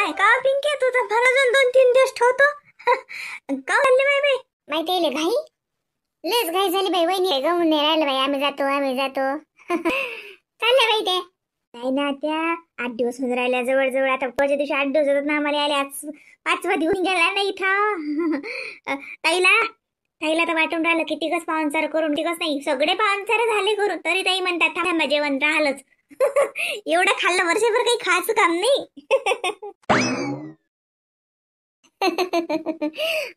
माय का पिंके तू तर फार अजून 2-3 दिवस ठेवतो. का म्हणले बाई बाई माहिती आहे घाई लेच घाई झाली बाई. वहिनी गमून नाही राहिलं बाई. आम्ही जातो चालले बाई ते. नाही ना त्या 8 दिवस होऊन राहिल्या जवळ आता पुढच्या दिवशी 8 दिवस होतात ना आम्हाला आले. आज 5वा दिवस गेला नाही इथं. ताईला तर वाटून राहिलं की तिघच पाहुणचार करून तिघच नाही सगळे पाहुणचार झाले करून तरी ताई म्हणतात थांबा जेवण राहिलंच. एवढं खाल्लं वर्षभर काही खायचं काम नाही.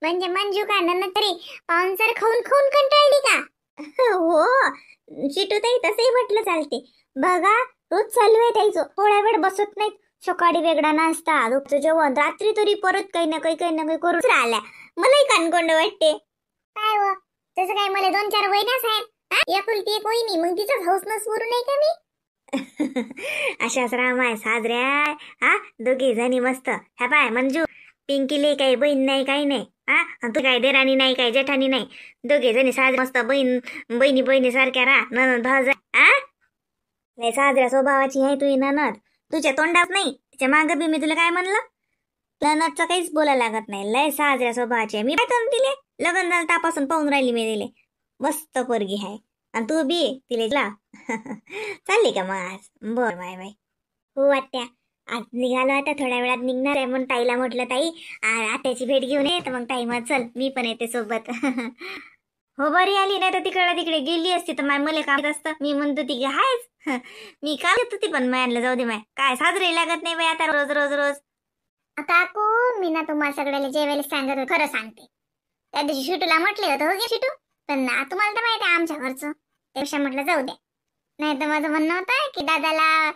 म्हणजे मंजू का नन तरी पाहुणचार खाऊन खाऊन कंटाळली का? हो शिटू ताई तसंही म्हटलं चालते. बघा रोज चालू आहे त्याचं. थोड्या वेळ बसत नाहीत. सकाळी वेगळा नाश्ता दुपारचं जेवण रात्री तरी परत काही ना काही करून राहिल्या. मलाही कानकोंड वाटते. काय हो तसं काय मला 2-4 वहिन्याच आहेत. एकुलती एक वहिनी मग तिचाच हौस नस पुरू नाही का मी? अशाच रामाय साजऱ्या. हा दोघी जणी मस्त. ह्या पाय मंजू पिंकीले काही बहीण नाही काही नाही. हा तू काय देराणी नाही काय जेठाणी नाही. दोघे जणी साजऱ्या मस्त बहिणी सारख्या राहा. ननद भाऊजा लय साजऱ्या स्वभावाची आहे तुझी ननद. तुझ्या तोंडात नाही तिच्या मागं बी मी तुला काय म्हणलं. ननदचं काहीच बोलायला लागत नाही. लय साजऱ्या स्वभावाची आहे. मी काय दिले लग्न झालं त्यापासून पाहून राहिली मी दिले. मस्त पोरगी आहे. आणि तू बी तिले ला. चालली का मग आज? बर माय बाई. हो आत्या आज निघालो. आता थोड्या वेळात निघणार आहे. म्हणून ताईला म्हटलं ताई आत्याची भेट घेऊन ये. तर मग ताई मग चल मी पण येते सोबत. हो बरी आली नाही तर तिकडे गेली असती तर मला काम असतं. मी म्हणतो ती हायच. मी काल येत होती पण मायला जाऊ दे माय काय साजरे लागत नाही बाई आता रोज. काकू मी ना तुम्हाला सगळ्याला जेवायला सांगत होते. खरं सांगते त्या दिवशी शिटूला म्हटले होतं हो गे शिटू. पण तुम्हाला तर माहिती आहे आमच्या घरचं. त्यापेक्षा म्हटलं जाऊ द्या. नाही तर माझं म्हणणं होतं की दादाला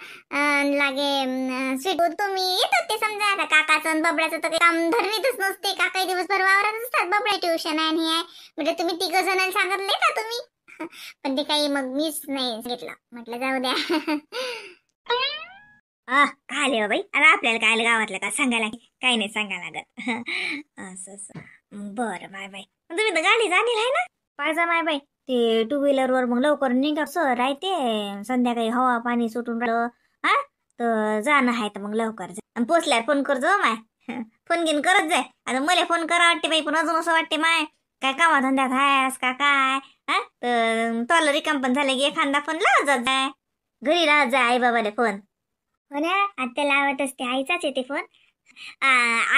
लागे शिटू तुम्ही येत होते समजा. आता काकाचं आणि बबड्याचं तर काही काम धरणीतच नसते. काका दिवसभर वावरात असतात. बबड्या ट्युशन आहे आणि आहे म्हणजे तुम्ही 3 जणांना सांगितले का तुम्ही? पण ते काही मग मीच नाही घेतलं. म्हटलं जाऊ द्या. काय हो बाई आता आपल्याला काय गावातलं का सांगायला काही नाही सांगायला लागत. असं बरं माय बाई तुम्ही तर गाडी जाणील आहे ना? पाहिजे माय बाई ते 2 व्हीलरवर मग लवकर निघा सर राहते. संध्याकाळी हवा पाणी सुटून राहिलं हा तर जाणं आहे तर मग लवकर जा. आणि पोचल्यावर फोन करजो माय. फोन घेऊन करत जाय. आता मला फोन करा वाटते बाई पण अजून असं वाटते माय काय कामा धंद्यात आहेस का काय. हा तर तुला रिकाम पण झालं की एखादा फोन लावत जात जाय. घरी राहत जाय आई बाबाला फोन. हो ना आत्या लावत असते. आईचाच येते फोन.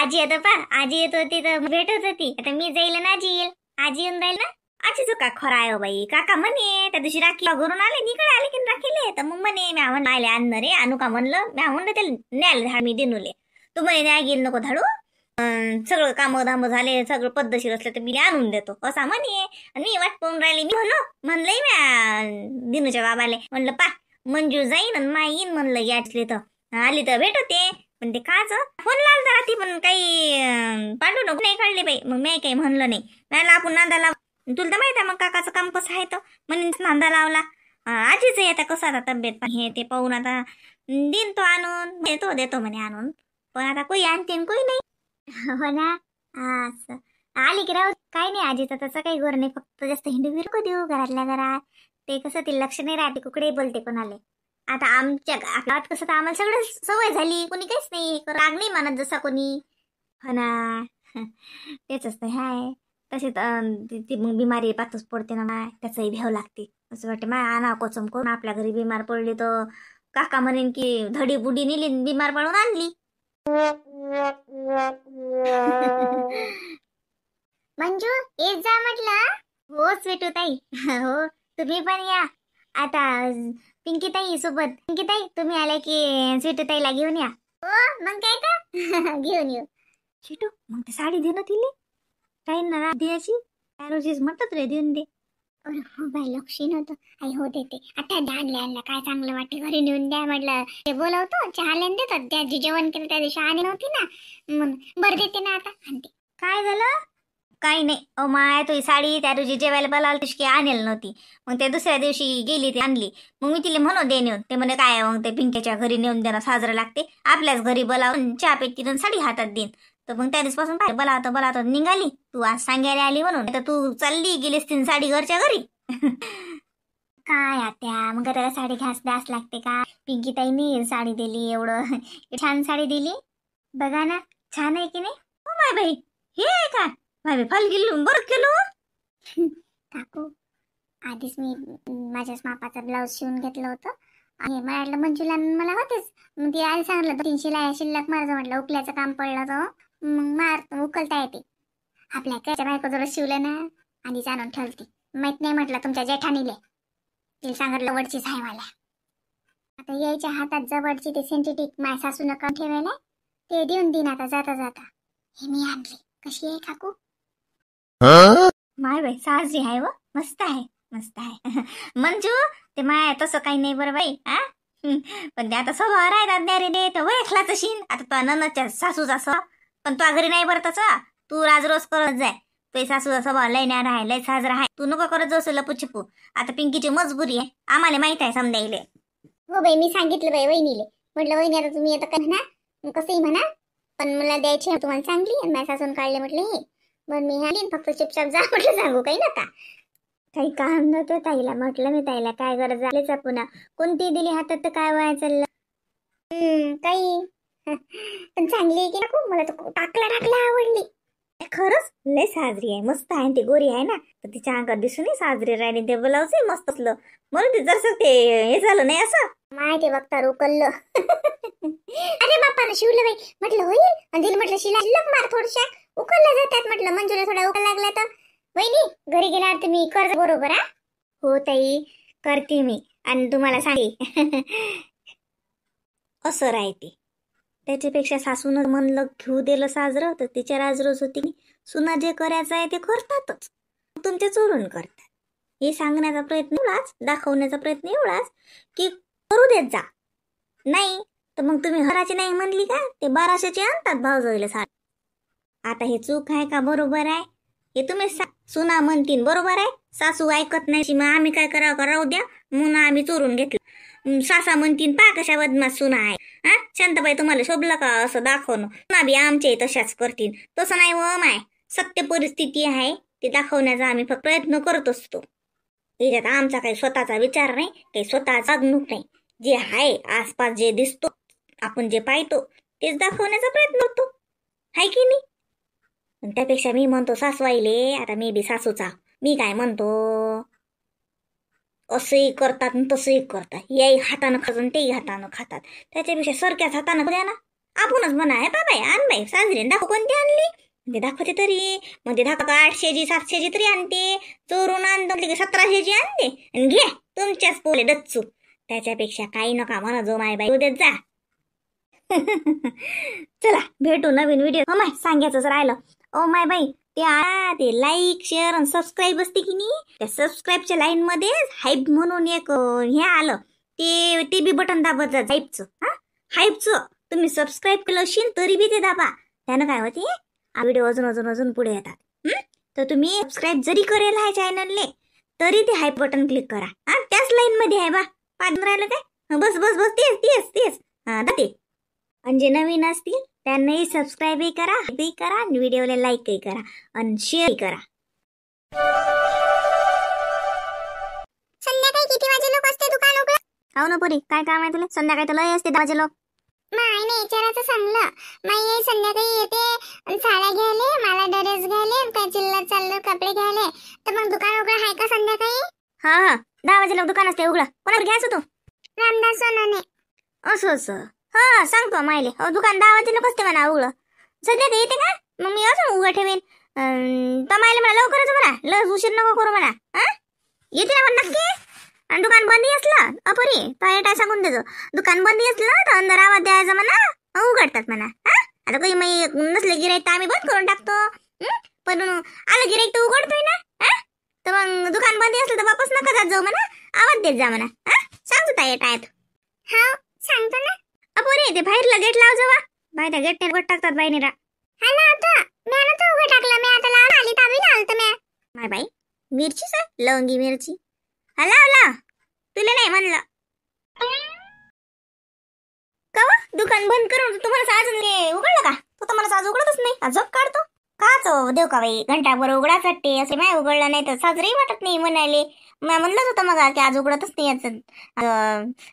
आजी आता पा आजी येत होती तर भेटत होती. आता मी जाईल ना आजी येईल. आजी येऊन राहील ना. आजीचं का खरं आहे हो बाई. काका म्हणे त्या दिवशी राखीला घरून आले निकडे आले की राखीले तर मग म्हणे म्या म्हणून आले आणणार रे आणू का म्हणलं. म्या म्हणलं त्याला न्यायला धाड मी दिनूले. तू म्हणे न्याय गेली नको धाडू. सगळं कामं धाम झाले सगळं पद्धतशीर असलं तर मी आणून देतो असा म्हणे. आणि मी वाट पाहून राहिली. मी म्हणलंय म्या दिनूच्या बाबाले म्हणलं पा मंजू जाईन आणि माय येईन म्हणलं याचले तर आली तर भेट होते. पण ते काच फोन लावला राहते पण काही पांडू नको नाही काढले बाई. मग मी काही म्हणलं नाही. मला आपण नांदा लाव. तुला तर माहित आहे मग काकाचं काम कसं आहे तर म्हणून नांदा लावला. आजीच आता कसं आता तब्येत हे ते पाहून आता दिन तो आणून देतो म्हणे आणून. पण आता कोई आणते कोई नाही. हो ना असं आली की राहू काही नाही. आजीचं तसं काही घर नाही. फक्त जास्त हिंडू फिरू देऊ घरातल्या घरात. ते कसं ते लक्ष नाही राहते. कुकडे बोलते कोणाले. आता आमच्या गावात कसं तर आम्हाला सगळं सवय झाली. कोणी काहीच नाही राग नाही मानत जसा कोणी. हो ना तेच असतं हाय. तसे ती मग बिमारी पातच पडते ना माय. त्याचंही भ्याव लागते. असं वाटते माय आणा कोचम करून आपल्या घरी बिमार पडली तर काका म्हणेन की धडी बुडी नेली बिमार पडून आणली. मंजू येत जा म्हटलं. हो स्वीटू ताई. हो तुम्ही पण या. आता पिंकी ताई सोबत. पिंकी ताई तुम्ही आले की स्वीटू ताईला घेऊन या. हो मग काय तर घेऊन येऊ. शिटू मग ते साडी दे ना तिले. काही ना द्यायची त्या रोजीच म्हणतात रे देऊन दे. हो बाई लक्ष नव्हतं. आई हो देते. आता आणल्या काय चांगलं वाटते घरी नेऊन द्या म्हटलं. ते बोलवतो चहा लेन देतात. त्या जेवण केलं त्या दिवशी आली नव्हती ना म्हणून बरं देते ना आता आणते. काय झालं? काही नाही माय तुझी साडी त्या रोजी जेवायला बोलावली तशी आणेल नव्हती. मग त्या दुसऱ्या दिवशी गेली ती आणली. मग मी तिला म्हणू दे नेऊन. ते म्हणे काय मग ते पिंक्याच्या घरी नेऊन देणं साजरं लागते. आपल्याच घरी बोलावून चहा पेटी साडी हातात देईन. तर मग त्या दिवसापासून बोलावतो निघाली. तू आज सांगायला आली म्हणून तर तू चालली गेलीस 3 साडी घरच्या घरी. काय आत्या मग त्याला साडी द्यास लागते का? पिंकी ताईनी साडी दिली एवढं छान साडी दिली. बघा ना, छान आहे की नाही? हो माय बाई, हे आहे का माय बाई? फल गेलो बरं केलो. काकू, आधीच मी माझ्याच मापाचा ब्लाऊज शिवून घेतलं होतं आणि मला वाटलं मंजुला मला होतेच. मग ती आधी सांगितलं 300 ला शिल्लक मारायचं म्हटलं, उकल्याचं काम पडलं तर मग मार उकलता येते. आपल्या त्याच्या बायको जवळ शिवलं ना, आधीच आणून ठेवती. माहित नाही म्हटलं तुमच्या जेठानीले, तिला सांगितलं वडचीच आहे मला. आता यायच्या हातात जवळची ते सेंटिटिक माय सासू नका ठेवायला, ते देऊन देईन आता जाता जाता. हे मी आणली. कशी आहे काकू? माय बाई साजरी आहे व, मस्त आहे मस्त आहे. मंजू ते माय तसं काही नाही बरं बाई. पण ते आता स्वभाव राहतात द्यारे दे तर ओळखलाच अशीन. आता तो ननदच्या सासूचा असं, पण तो घरी नाही बरं तसं. तू राज रोज करत जाय. ते सासूचा स्वभाव लय न्यारा आहे, लय साजरा आहे. तू नको करत जाऊ लपूछिपू. आता पिंकीची मजबुरी आहे, आम्हाला माहित आहे समजायले. हो बाई, मी सांगितलं बाई वहिनीले, म्हटलं वहिनी आता तुम्ही आता काय म्हणा कसंही म्हणा, पण मला द्यायची तुम्हाला चांगली. आणि माझ्या सासून काढले म्हटलं हे, पण मी आणीन, फक्त चुपचाप जा म्हटलं, सांगू काही नका. काही काम नव्हतं ताईला, म्हटलं मी ताईला काय गरज झालीच पुन्हा कोणती दिली हातात तर काय व्हाय चाललं. काही पण चांगली आहे की नको, मला तर टाकला आवडली. खरंच लय साजरी आहे, मस्त आहे. ती गोरी आहे ना, तर तिच्या अंगात दिसून साजरी राहिली. ते ब्लाऊज मस्त असलं म्हणून ते जसं ते हे झालं नाही असं माहिती बघता रोकल्लं. अरे बाप्पा शिवलं बाई, म्हटलं होईल. आणि तिला म्हटलं शिल्लक मार थोडशा उकलल्या जातात. म्हटलं मंजुला थोडा उकल लागला तर वहिनी घरी गेल्यावर तुम्ही कर्ज बरोबर. हो ताई करते मी, आणि तुम्हाला सांगे असं राहते. त्याच्यापेक्षा सासून म्हणलं घेऊ दिलं साजरं तर तिच्या राजरोज होती. सुना जे करायचं आहे ते करतातच, तुमच्या चोरून करतात. हे सांगण्याचा प्रयत्न एवढाच, दाखवण्याचा प्रयत्न एवढाच की करू देत जा. नाही तर मग तुम्ही हराची नाही म्हणली का, ते 1200ची आणतात भावजवळीला साड. आता हे चूक आहे का बरोबर आहे हे तुम्ही सुना म्हणतीन बरोबर आहे. सासू ऐकत नाही, मग आम्ही काय करावं, राहू द्या म्हणून आम्ही चोरून घेतलं. सासा म्हणतीन पा कशा बदमाश सुना आहे. शांताबाई तुम्हाला शोभलं का असं दाखवणं? सुना बी आमच्याही तशाच करतील. तसं नाही व माय, सत्य परिस्थिती आहे ते दाखवण्याचा आम्ही फक्त प्रयत्न करत असतो. त्याच्यात आमचा काही स्वतःचा विचार नाही, काही स्वतःचा वागणूक नाही. जे आहे आसपास जे दिसतो, आपण जे पाहतो तेच दाखवण्याचा प्रयत्न करतो, हाय की नाही? त्यापेक्षा मी म्हणतो सासवाईले, आता मी बी सासूचा, मी काय म्हणतो असंही करतात तसंही करतात. याही हातानं खातात तेही हातानं खातात. त्याच्यापेक्षा सरक्याच हातानं द्या ना. आपणच म्हणा हे बाबाई आण बाई साजरी दाखव कोणती आणली ते दाखवते तरी. मग ते दाखव 800ची 700ची तरी आणते, चोरून आणतो 1700ची आणते आणि घे तुमच्याच पोले डच्चू. त्याच्यापेक्षा काही नका म्हणा जो माय बाई उद्याच जा. चला भेटू नवीन व्हिडिओ. हो माय सांगायचंच राहिलं. ओ माय बाई ते लाईक शेअर आणि सबस्क्राईब असते की नाही, त्या सबस्क्राईबच्या लाईन मध्ये हाईप म्हणून एक हे आलं, ते बी बटन दाबत जा हाईपचं. हाईपचं तुम्ही सबस्क्राईब केलं असेल तरी बी ते दाबा. त्यानं काय होते व्हिडिओ अजून पुढे येतात. तर तुम्ही सबस्क्राईब जरी करेल आहे चॅनलले तरी ते हाईप बटन क्लिक करा. त्याच लाईन मध्ये आहे बा, पाहून राहिलं काय? बस तेच ते. आणि जे नवीन असतील त्यांनाही सबस्क्राईबही करा, हाईपही करा, आणि व्हिडिओला लाईकही करा आणि शेअरही करा. संध्याकाळी किती वाजे लोक असते दुकान उघड? हो ना पुरी, काय काम आहे तुला? संध्याकाळी तर लय असते 10 वाजे लोक. माय नाही विचारायचं सांगलं. माई संध्याकाळी येते आणि साड्या घ्यायले, मला ड्रेस घ्यायले, काय चिल्लर चाललं कपडे घ्यायले. तर मग दुकान उघड आहे का संध्याकाळी? हा 10 वाजे लोक दुकान असते उघडं. कोणावर घ्यायचं तू? रामदास सोनाने. असं हा सांगतो मायले. दुकान 10 वाजे लोक असते म्हणा उघडं. सध्या ते येते का? मग मी अजून उघड ठेवेन. तर मायले म्हणा लवकरच म्हणा, लस उशीर नको करू म्हणा. येते ना पण नक्की. आणि दुकान बंदी असलं अपरी काय सांगून देतो, दुकान बंदी असलं तर अंदर आवाज द्यायचा म्हणा, उघडतात म्हणा. आता काही मी नसले गिराईक तर आम्ही बंद करून टाकतो. पण आलं गिराईक तर उघडतोय ना. तर मग दुकान बंदी असलं तर वापस नका जात जाऊ म्हणा, आवाज देत जा म्हणा. सांगतो ताई टायत. हा सांगतो ना. अपोरी ते बाहेरला गेट लाव जावा. बाय त्या गेट उघड टाकतात बाईनीरा. हा लावतो मी, आता उघड टाकलं मी, आता लावून आली ताबी लावलं मी. माय बाई मिरचीच आहे, लवंगी मिरची. लाव तुला नाही म्हणलं का दुकान बंद करून तुम्हाला अजून उघडलं का? तू तर मला आज उघडतच नाही, झोप काढतो काच देव का बाई. घंटाभर उघडाच वाटते असे माय उघडलं नाही तर साजरी वाटत नाही म्हणाले. मी म्हणलंच होतं मग की आज उघडतच नाही याचं.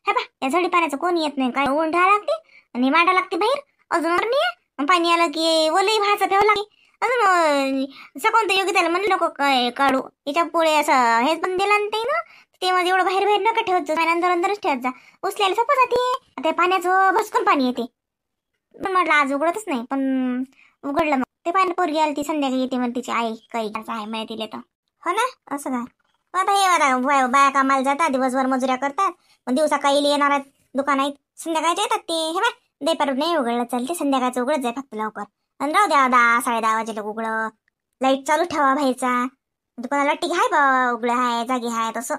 हे बा या झडी पाण्याचं कोणी येत नाही, काय उघडून ठेवा लागते आणि मांडा लागते बाहेर. अजून नाही पाणी आलं की ओलही भाचं ठेवलं लागेल. अजून सकाळून तर योगिताला म्हणलं नको काय काढू, याच्या पुढे असं हेच पण दिलं ना ते ना, ते माझं एवढं बाहेर बाहेर नका ठेवत जा, अंदर अंदरच ठेवत जा. उचल्याला सोपं जाते, ते पाण्याचं भसकून पाणी येते. पण म्हटलं आज उघडतच नाही, पण उघडलं. मग ते पाणी पोरगी आली, ती संध्याकाळी येते म्हण तिची आई काही आहे माहिती तिला तर. हो ना, असं काय आता हे आता बाया कामाला जातात, दिवसभर मजुऱ्या करतात, मग दिवसा काही येणार आहेत दुकान आहेत, संध्याकाळचे येतात ते. हे बाय देपारून नाही उघडलं चालते, संध्याकाळचं उघडत जाय फक्त लवकर. आणि राहू द्या 10-10:30 वाजेला उघडं. लाईट चालू ठेवा व्हायचा, दुकानाला टिक आहे बा, उघडं आहे जागी आहे तसं.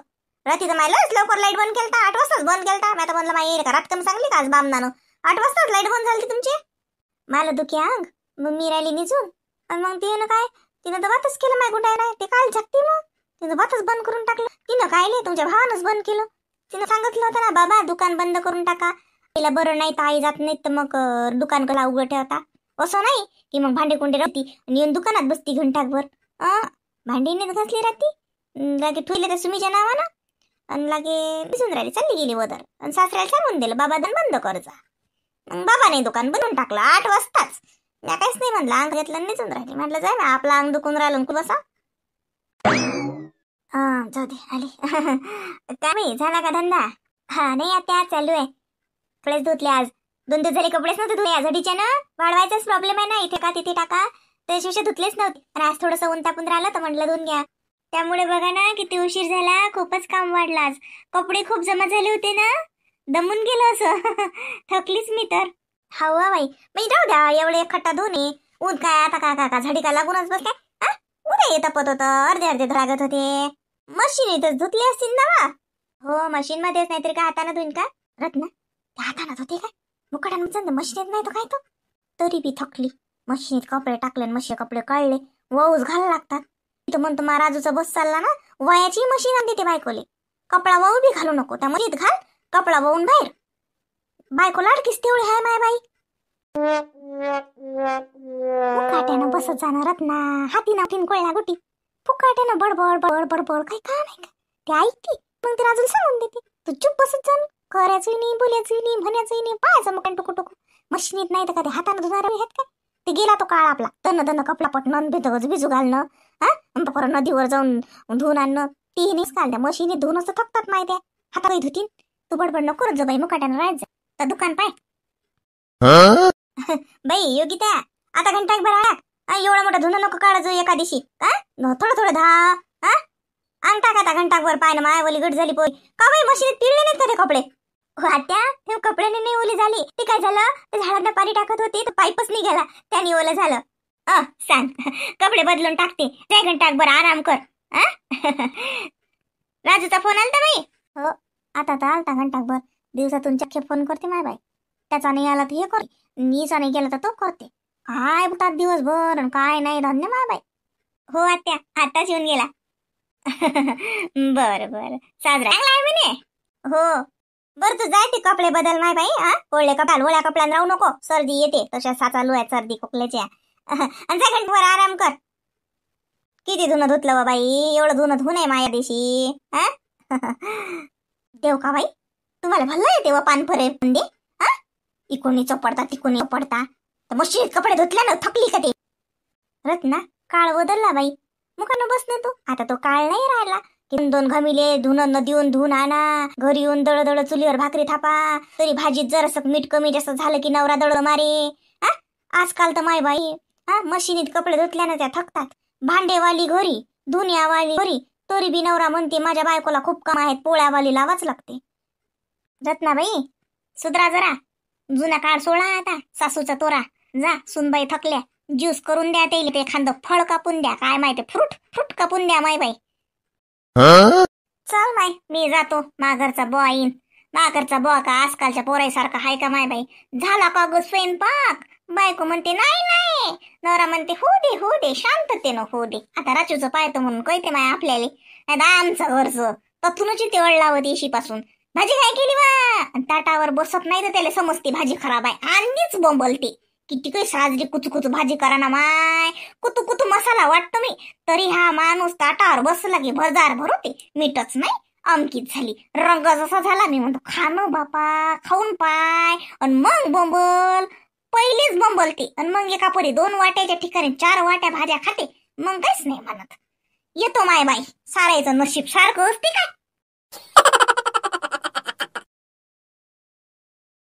रात्री तर माहिलाच लवकर लाईट बंद केलता, 8 वाजताच बंद केलता. मी आता म्हणलं माही का रात कमी सांगली का आज बामनानं 8 वाजताच लाईट बंद झाली तुमची. मला दुखी अंग, मग मी राहिली निजून. आणि मग तिनं काय, तिनं तर बातच केलं माय गुंडाय नाही ते काल झकती. मग तिनं बातच बंद करून टाकलं. तिनं काय नाही, तुमच्या भावानंच बंद केलं. तिनं सांगितलं होतं ना बाबा दुकान बंद करून टाका, तिला बरं नाही तर आई जात नाही तर मग दुकान कला उघडं ठेवता. असं नाही की मग भांडे कुंडे राहती आणि येऊन दुकानात बसती घंटाभर. भांडी नाही घासली राहती, लागे ठेवले तर सुमीच्या नावानं, आणि लागे दिसून राहिली चालली गेली वदर. आणि सासऱ्याला सांगून दिलं बाबा दन बंद करजा. मग बाबा नाही दुकान बनवून टाकलं 8 वाजताच. या काहीच नाही म्हणलं, अंग घेतलं निजून राहिली. म्हटलं जाय ना आपला अंग दुखून राहिलं बसा. जाऊ दे आली. काय नाही झाला का धंदा? हा नाही आता चालू आहे. कपडेच धुतले आज, 2 दिवस झाले कपडेच नव्हते धुले. झडीच्या ना वाढवायचाच प्रॉब्लेम आहे ना, इथे का तिथे टाका, त्याशिवाय धुतलेच नव्हते. आणि आज थोडंसं ऊन तापून राहिलं तर म्हटलं धुवून घ्या. त्यामुळे बघा ना किती उशीर झाला, खूपच काम वाढलं आज. कपडे खूप जमा झाले होते ना, दमून गेलो असं. थकलीच मी तर. हवा बाई मी जाऊ द्या, एवढे खट्टा धुणे ऊन काय आता का झडी का लागूनच बस काय. उद्या येत पत होतं, अर्धे लागत होते. मशीन इथंच धुतली असतील ना वा. हो मशीन मध्येच, नाहीतरी का हाताने धुईन का रत्ना, त्या हाताने धुते काय मुकाट्यानं मशीनीत नाही तो काय तो. तरी बी थकली. मशीनीत कपडे टाकले, मशीन कपडे काढले, वाऊच घालायला लागतात. इथं म्हणतो मा राजूचा बस चालला ना, वयाची मशीन आणते ते बायकोले. कपडा वाऊ बी घालू नको, त्या मशीनीत घाल, कपडा वाहून बाहेर. बायको लाडकीच तेवढी आहे माय बाई. फुकाट्यानं बसत जाणारच ना, हाती नातीन कोळ्या गोटी. फुकाट्यानं बडबड बडबड बडबड काही का नाही का ते ऐकते. मग ते राजूला सांगून देते, तू चुप बसत जा, करायचंही नाही, बोलायचंही नाही, म्हणायचंही नाही, पाहायचं मग टुकू टुकू. मशीनीत नाही तर का ते हातानं धुणार आहेत काय. ते गेला तो काळ आपला, दन कपडा पटणं भिजू भिजू घालणं, परत नदीवर जाऊन धुवून आणणं. ती नाहीच घालत्या मशीनीत धुवूनच तर थकतात माहिती. हाताही धुतीन. तू बडबड नको करत जा बाई, मुकाट्यानं राहायचं तर दुकान पाय. बाई योगिता आता घंटा भर आला, एवढा मोठा धुणं नको काढायचो एका दिवशी. थोडं धा अंग टाक आता घंटाभर. पाय ना माय ओली गट झाली पोरी. का बाई मशीनीत पिळले नाहीत का ते कपडे? हो आत्या ते कपड्याने नाही ओली झाली. ते काय झालं, ते झाडांना पाणी टाकत होते तर पाईपच निघाला, त्याने ओलं झालं. सांग कपडे बदलून टाकते, ते घंटाभर आराम कर. राजूचा फोन आलता बाई? हो आता तर आलता घंटाभर. दिवसातून चक्के फोन करते माय बाई. त्याचा नाही आला तर हे करते, नीचा नाही गेला तर तो करते. काय बोलतात दिवसभर आणि काय नाही धन्य माय बाई. हो आत्या आताच येऊन गेला. बरं साजरा चांगला आहे म्हणे. हो बरं तू जाय ते कपडे बदल माय बाई. ओळ्या कपड्याला ओळ्या कपड्याला राहू नको, सर्दी येते तशा चालू आहे सर्दी खोकल्याच्या. आणि सेकंडवर आराम कर. किती धुणं धुतलं वा बाई, एवढं धुणं धुणे माया दिवशी. देव का बाई तुम्हाला भल्ला येते व पानफरे दे. इकोणी चपडता तिकोणी चपडता, तर मशीनीत कपडे धुतल्या ना थकली का ते. रत्ना काळ बदलला बाई, मुखानं बस ना तू. आता तो काळ नाही राहिला की 2 घमिले धुणं नदीहून धुवून आणा, घरी येऊन दळ चुलीवर भाकरी थापा, तरी भाजीत जरासं मीठ कमी जास्त झालं की नवरा दळ मारे. आजकाल तर माय बाई मशीनीत कपडे धुतल्यानं त्या थकतात. भांडेवाली घरी, धुण्यावाली घरी, तरी बी नवरा म्हणते माझ्या बायकोला खूप काम आहेत, पोळ्यावाली लावाच लागते. रत्नाबाई सुधरा जरा, जुना काळ सोळा आता. सासूचा तोरा जा, सुनबाई थकल्या, ज्यूस करून द्या त्याला, ते एखादं फळ कापून द्या, काय माहिती फ्रूट कापून द्या माय बाई. चल माय मी जातो, माघरचा बुवा येईन. माघरचा बुवा का आजकालच्या पोराईसारखा हाय का माय बाई. झाला का ग स्वयंपाक? बायको म्हणते नाही, नवरा म्हणते हो दे शांततेनं हो दे. आता राचूचं पाहतो म्हणून कळते माय आपल्याला. आता आमचं घरचं तथूनच ते अडलावं दिवशीपासून. भाजी काय केली वा, ताटावर बसत नाही तर त्याला समजते भाजी खराब आहे, आणलीच बोंबलते. किती काही साजरी कुचू भाजी करा ना माय, कुतू मसाला वाटतो मी, तरी हा माणूस ताटावर बसला की भरदार भरवते. मीठच नाही, अमकीच झाली, रंग जसा झाला. मी म्हणतो खाणं बापा, खाऊन पाय आणि मग बोंबल. पहिलीच बंबलते आणि मग एका परी 2 वाट्याच्या ठिकाणी 4 वाट्या भाज्या खाते. मग काहीच नाही म्हणत. येतो माय बाई, सारायचं नशीब सारखं असते काय.